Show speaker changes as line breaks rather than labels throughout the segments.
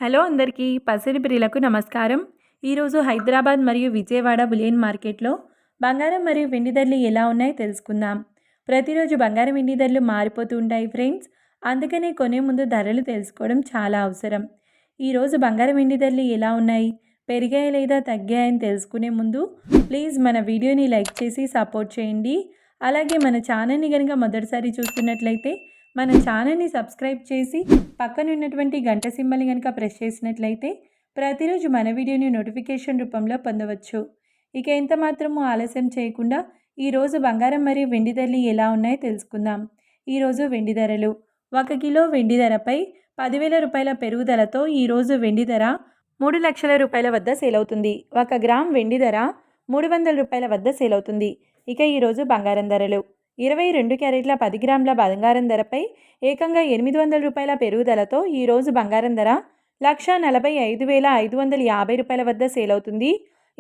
Hello అందరికీ పసిడి ప్రియులకు నమస్కారం. ఈరోజు హైదరాబాద్ మరియు విజయవాడ బులియన్ మార్కెట్లో బంగారం మరియు వెండి ధరలు ఎలా ఉన్నాయో తెలుసుకుందాం. ప్రతిరోజు బంగారం వెండి ధరలు మారిపోతూ ఉంటాయి ఫ్రెండ్స్. అందుకనే కొనే ముందు ధరలు తెలుసుకోవడం చాలా అవసరం. ఈరోజు బంగారం వెండి ధరలు ఎలా ఉన్నాయి, పెరిగాయి లేదా తగ్గాయని తెలుసుకునే ముందు ప్లీజ్ మన వీడియోని లైక్ చేసి సపోర్ట్ చేయండి. అలాగే మన ఛానల్ని కనుక మొదటిసారి చూస్తున్నట్లయితే మన ఛానల్ని సబ్స్క్రైబ్ చేసి పక్కన ఉన్నటువంటి గంట సింబల్ని కనుక ప్రెస్ చేసినట్లయితే ప్రతిరోజు మన వీడియోని నోటిఫికేషన్ రూపంలో పొందవచ్చు. ఇక ఎంత మాత్రము ఆలస్యం చేయకుండా ఈరోజు బంగారం మరియు వెండి ధరలు ఎలా ఉన్నాయో తెలుసుకుందాం. ఈరోజు వెండి ధరలు 1 కిలో వెండి ధరపై 10,000 రూపాయల పెరుగుదలతో ఈరోజు వెండి ధర 3 లక్షల రూపాయల వద్ద సేల్ అవుతుంది. 1 గ్రామ్ వెండి ధర 300 రూపాయల వద్ద సేల్ అవుతుంది. ఇక ఈరోజు బంగారం ధరలు 22 క్యారెట్ల 10 గ్రాముల బంగారం ధరపై ఏకంగా 800 రూపాయల పెరుగుదలతో ఈరోజు బంగారం ధర 1,45,550 రూపాయల వద్ద సేల్ అవుతుంది.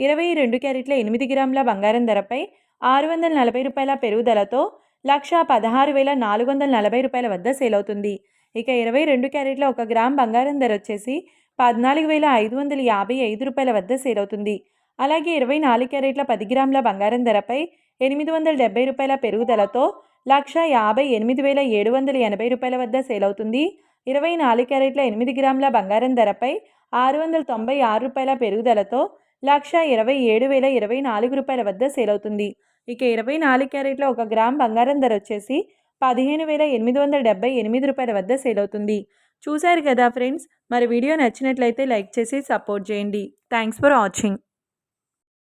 22 క్యారెట్ల 8 గ్రాముల బంగారం ధరపై 640 రూపాయల పెరుగుదలతో 1,16,440 రూపాయల వద్ద సేల్ అవుతుంది. ఇక 22 క్యారెట్ల 1 గ్రామ్ బంగారం ధర వచ్చేసి 14,555 రూపాయల వద్ద సేల్ అవుతుంది. అలాగే 24 క్యారెట్ల 10 గ్రాముల బంగారం ధరపై 870 రూపాయల పెరుగుదలతో 1,58,780 రూపాయల వద్ద సేల్ అవుతుంది. 24 క్యారెట్ల 8 గ్రాముల బంగారం ధరపై 696 రూపాయల పెరుగుదలతో 1,27,024 రూపాయల వద్ద సేల్ అవుతుంది. ఇక 24 క్యారెట్ల 1 గ్రామ్ బంగారం ధర వచ్చేసి 15,878 రూపాయల వద్ద సేల్ అవుతుంది. చూశారు కదా ఫ్రెండ్స్, మరి వీడియో నచ్చినట్లయితే లైక్ చేసి సపోర్ట్ చేయండి. Thanks for watching.